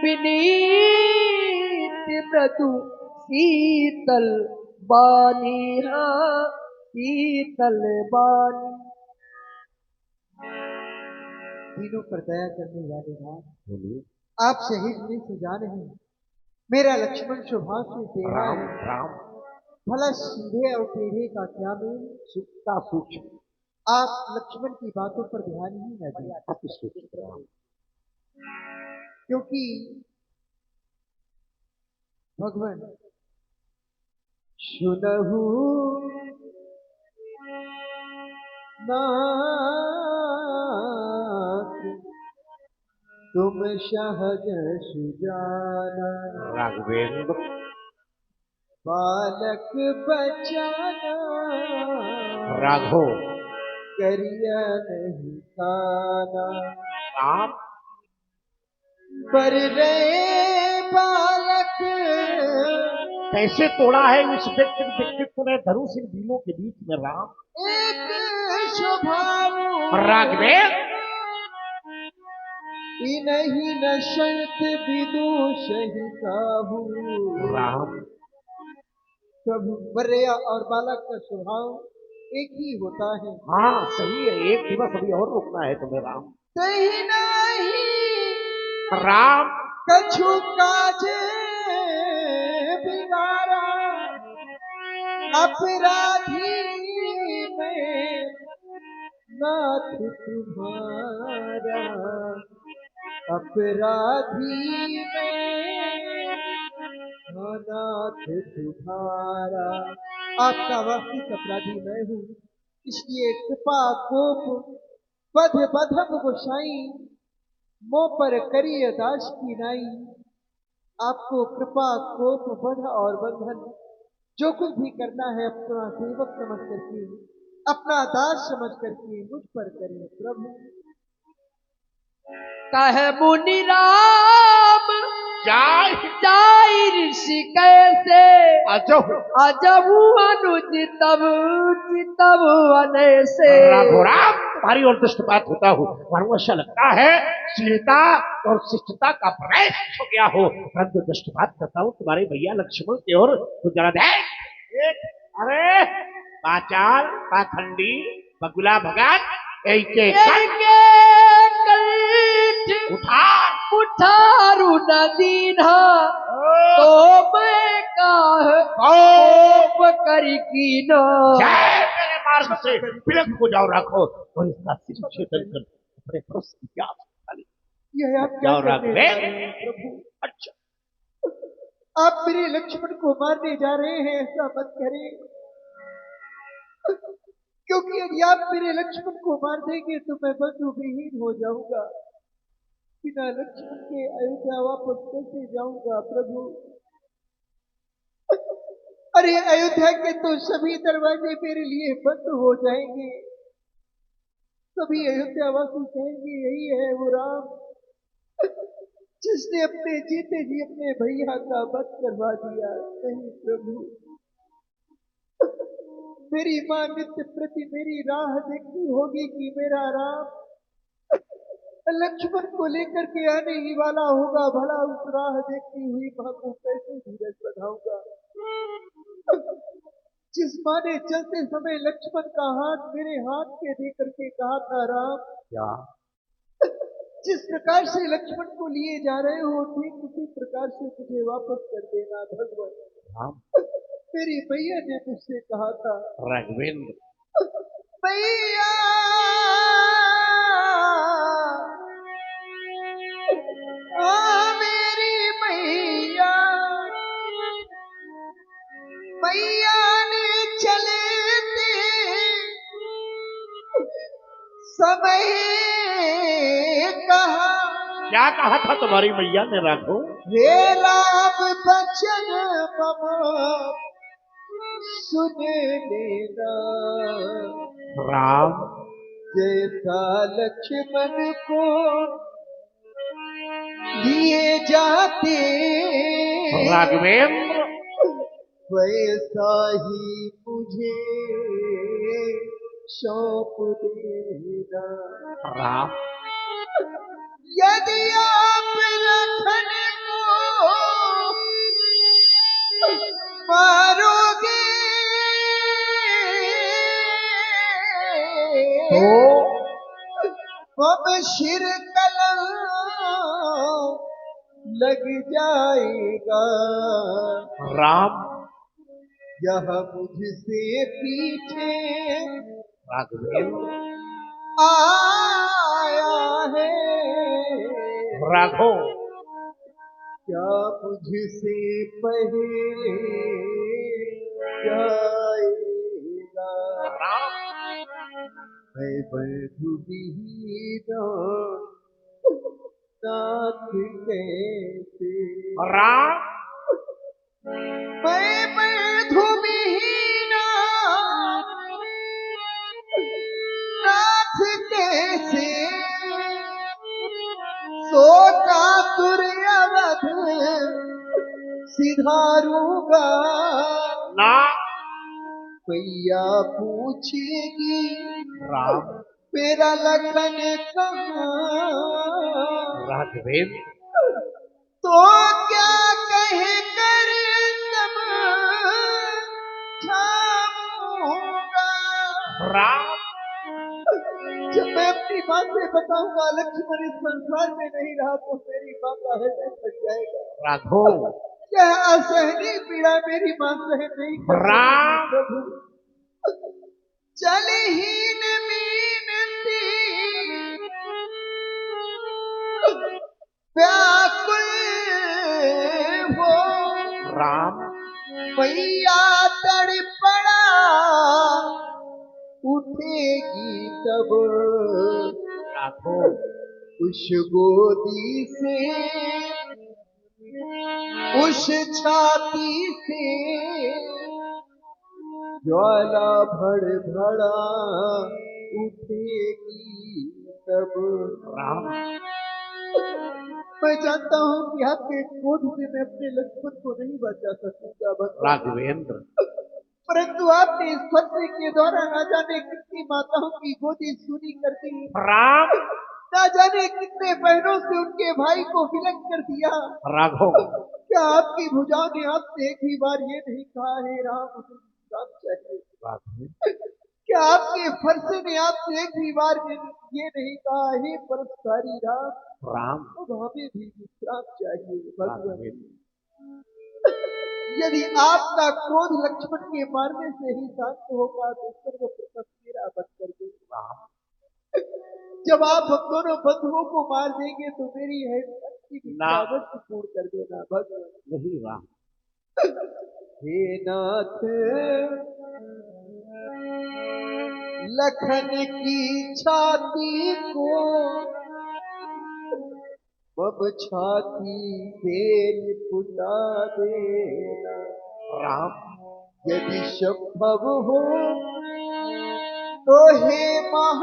विनीत मृदु शीतल बानी, हाँ शीतल बानी। तीनों पर दया करने वाले राम, आप शहीद में सुजा नहीं। मेरा लक्ष्मण स्वभाव से टेढ़ा है। राम भला सीधे और टेढ़े का क्या मेल? सूक्ष्मता सूक्ष्म, आप लक्ष्मण की बातों पर ध्यान ही न दें, अति सूक्ष्म। क्योंकि भगवान सुनहु नाथ तुम सहज सुजाना, राघवेंद्र बालक बचाना, राघो करिया नहीं काना। राम पर रे बालक कैसे तोड़ा है उस व्यक्तित्व ने धनुष इन भीलों के बीच में। राम एक स्वभाव राघवेंद्र इन्हीं नशंत विदुष ही काहू। राम प्रभु बर्या और बालक का स्वभाव एक ही होता है। हाँ सही है, एक दिवस अभी और रुकना है तुम्हें। राम सही नहीं राम कछु काज बिगाड़ा, अपराधी में नाथ तुम्हारा, अपराधी में नाथ तुम्हारा। आपका वास्तविक अपराधी मैं हूँ, इसलिए कृपा कोप बध बधम गोसाई, मोह पर करिय दास की नाई। आपको कृपा कोप बध और बंधन जो कुछ भी करना है अपना सेवक समझ करके, अपना दास समझ करके मुझ पर करें प्रभु। कहे मुनि राम जाय जाय ऋषि कैसे, अजब अजबु अनुज तब चितब अनैसे। राघो राम तुम्हारी और दृष्टिपात होता हो, मानो ऐसा लगता है शीलता और शिष्टता का प्रयास हो गया हो, परंतु दृष्टिपात करता हूँ तुम्हारे भैया लक्ष्मण की ओर। तो जरा देख, अरे पाचाल पाखंडी बगुला भगत एक उठा उठारू नदीना, तो मैं काह कोप करी कीना। मेरे मार्ग से विलंब हो जाओ रखो, और इसका सिर छेदन कर अपने प्रश्न की क्या यह आप क्या जाओ करने रख जा रहे हैं प्रभु? अच्छा आप मेरे लक्ष्मण को मारने जा रहे हैं, ऐसा मत करें, क्योंकि यदि आप मेरे लक्ष्मण को मार देंगे तो मैं बंधु विहीन हो जाऊंगा। बिना लक्ष्मण के अयोध्या वापस कैसे जाऊंगा प्रभु? अरे अयोध्या के तो सभी दरवाजे मेरे लिए बंद हो जाएंगे, सभी अयोध्या वासी कहेंगे यही है वो राम जिसने अपने जीते जी अपने भैया का वध करवा दिया। नहीं प्रभु, मेरी मां नित्य प्रति मेरी राह देखती होगी कि मेरा राम लक्ष्मण को लेकर के आने ही वाला होगा। भला उस राह देखती हुई मां को कैसे धीरज बढ़ाऊंगा? जिस मां ने चलते समय लक्ष्मण का हाथ मेरे हाथ पे दे करके कहा था राम, क्या जिस प्रकार से लक्ष्मण को लिए जा रहे हो ठीक उसी प्रकार से मुझे वापस कर देना भगवान। राम मेरी भैया ने मुझसे कहा था राघवेंद्र भैया मेरी मैया, मैया ने चले थे समय कहा। क्या कहा था तुम्हारी मैया ने राघो? हे लाभ बचन मम सुन लेना, राम जैसा लक्ष्मण को लिए जाते राघवेंद्र वैसा ही मुझे सौंप देना। राम यदि आप लखन तो अब सिर कलम लग जाएगा, राम यह मुझसे पीछे राघवेंद्र आया है, राघो क्या मुझसे पहले जाएगा। राम मैं बंधु विहीन नाथ कैसे, राम मैं बंधु विहीन नाथ कैसे, सो कातुर अवध सिधारूंगा। ना भैया पूछेगी राम मेरा लखन कहाँ, राघवेंद्र तो क्या कह कर तब छाऊंगा। राम जब मैं अपनी बात से बताऊंगा लक्ष्मण इस संसार में नहीं रहा तो मेरी मां का हृदय फट जाएगा। राघो यह असहनीय पीड़ा मेरी मां सहन नहीं कर सकेगी राम। प्रभु। चलहीन मीनती व्याकुल हो, राम मैया तड़पड़ा उठेगी तब, राघो उस गोदी से उस छाती से ज्वाला भड़ भड़ा उठेगी तब। राम मैं जानता हूँ कि आपके क्रोध से मैं अपने लक्ष्मण को नहीं बचा सकूंगा भगवान, राघवेंद्र परंतु आपने इस फतवे के द्वारा न जाने कितनी माताओं की गोदी सूनी कर दी, राम न जाने कितने बहनों से उनके भाई को विलग कर दिया। राघो क्या आपकी भुजाओं ने आपसे एक ही बार ये नहीं कहा है राम मुझे विश्राम चाहिए। राघवेंद्र क्या आपके फरसे ने आपसे एक भी बार ये नहीं कहा है परस्तारी राम राम अब हमें भी विश्राम चाहिए भगवान। राघवेंद्र यदि आपका क्रोध लक्ष्मण के मारने से ही शांत होगा तो सर्वप्रथम मेरा बच कर दे। राम जब आप हम दोनों बंधुओं को मार देंगे तो मेरी है ना। पूर्ण कर देना भगवान। नहीं राम हे नाथ लखन की छाती को बब छाती से पुता देना, राम यदि संभव हो तो हे महामुनि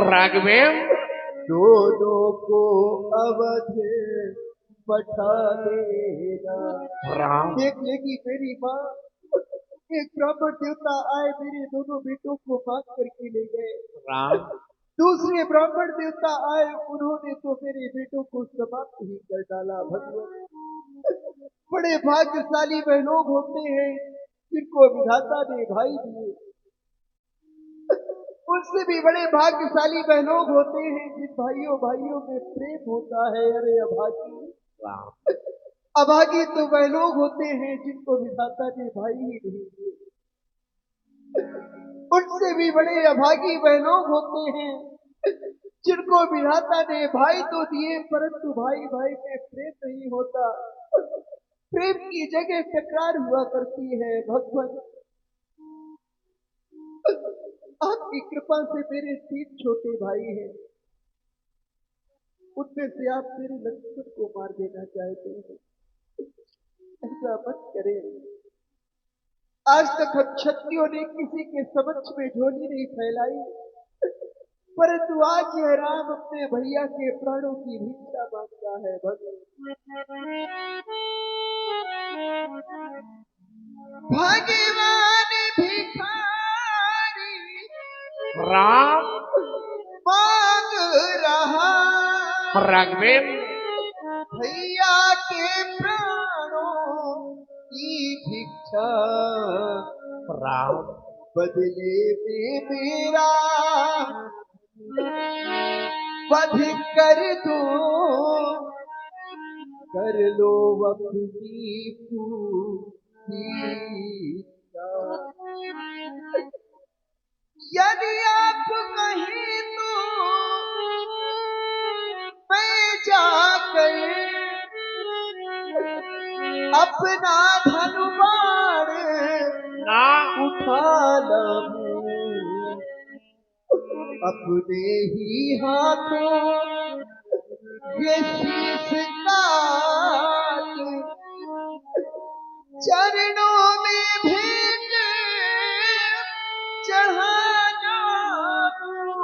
राघवेंद्र दोनों को अवध पठा देना। राम देख लेगी मेरी माँ, एक ब्राह्मण देवता आए मेरे दोनों बेटों को मांग करके ले गए। राम दूसरे ब्राह्मण देवता आए उन्होंने तो मेरे बेटों को समाप्त ही कर डाला भगवान। बड़े भाग्यशाली वह लोग होते हैं जिनको विधाता ने भाई दिए, उनसे भी बड़े भाग्यशाली वह लोग होते हैं जिन भाइयों भाइयों में प्रेम होता है। अरे अभागी राम अभागी तो वह लोग होते हैं जिनको विधाता ने भाई ही नहीं दिए, उनसे भी बड़े अभागी वह लोग होते हैं जिनको विधाता ने भाई तो दिए परंतु भाई भाई में प्रेम नहीं होता, प्रेम की जगह टकरार हुआ करती है। भगवान आपकी कृपा से मेरे 3 छोटे भाई हैं, उनमें से आप मेरे लक्ष्मण को मार देना चाहते हैं, ऐसा मत करें। आज तक हम क्षत्रियों ने किसी के समक्ष में झोली नहीं फैलाई, परंतु आज यह राम अपने भैया के प्राणों की भिक्षा मांगता है। भगवान भिखारी राम मांग रहा राघवेंद्र भैया के प्राणों की भिक्षा, राम बदले में मेरा वध कर दो, कर लो अपनी पूरी। यदि आप कहें तो मैं जाकर अपना धनुबाण ना उठा लाऊं, अपने ही हाथों ये शीश काट चरणों में भेंट चढ़ाना।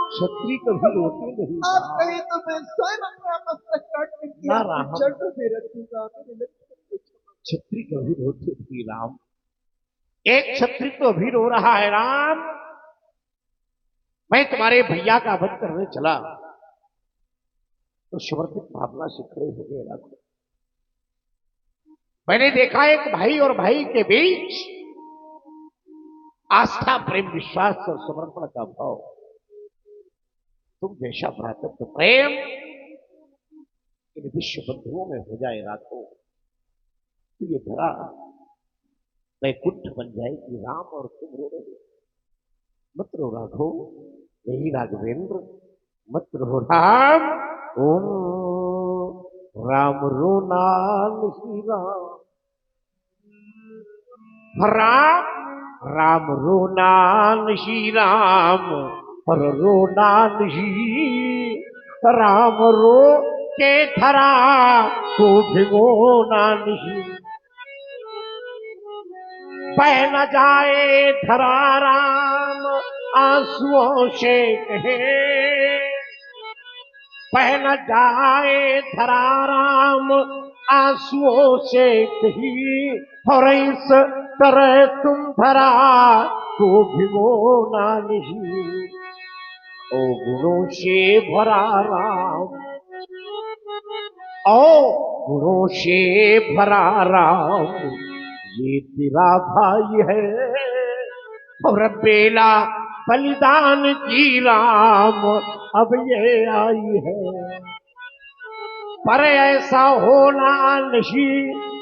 क्षत्रिय कभी रोते नहीं। आप कहें तो मैं स्वयं अपना मस्तक काट करके ना आपको राम। चरणों में रखूंगा। मेरे लक्ष्मण को क्षमा। क्षत्रिय कभी रोते नहीं राम। एक क्षत्रिय तो अभी रो रहा है राम। मैं तुम्हारे भैया का वध करने चला तो समर्पित भावना से खड़े हो गए राम। मैंने देखा एक भाई और भाई के बीच आस्था, प्रेम, विश्वास और समर्पण का भाव। तुम जैसा भ्रातृत्व प्रेम इन विश्व बंधुओं में हो जाए राखो तो ये धरा वैकुंठ बन जाएगी राम। और तुम रो रहे, मत रो राघो, यही राघवेंद्र, मत रो राम। ओम राम रोना नहीं राम, राम रोना नहीं राम, और रोना नहीं राम। रो के धरा को भिगोना नहीं, बह न जाए धरा राम आंसुओं से कहे, बह न जाए धरा राम आंसुओं से कही। और इस तरह तुम धरा को भिगोना नहीं। ओ गुणों से भरा राम, ओ गुणों से भरा राम, ये तेरा भाई है। और बेला बलिदान की राम अब ये आई है। पर ऐसा होना नहीं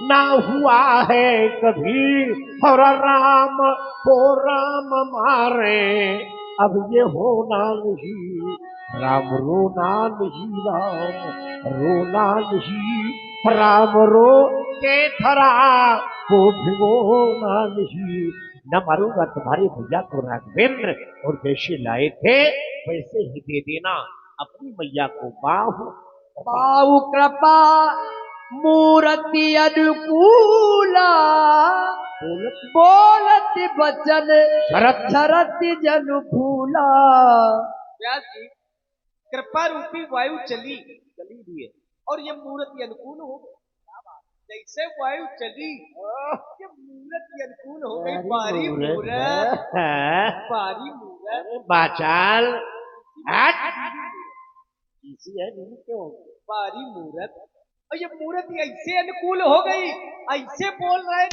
ना हुआ है कभी। और राम को राम मारे अब ये होना नहीं। राम रोना नहीं राम, रोना नहीं राम। रो के धरा को भिगोना नहीं। न मारूंगा तुम्हारे भैया को राघवेंद्र, और जैसे लाए थे वैसे ही दे देना अपनी मैया को बाहु। पाऊ कृपा मूर्ति अनुकूला, बोलत बचन शरत शरत जन भूला। व्यास जी, कृपा रूपी वायु चली चली हुई है और ये मूर्ति अनुकूल हो गई। जैसे वायु चली ये मूर्ति अनुकूल हो गई। बारी मूरत, बारी मूरत, बाचाल इसी है नहीं क्यों? बारी मूरत, और ये मूर्ति ऐसे अनुकूल हो गई, ऐसे बोल रहे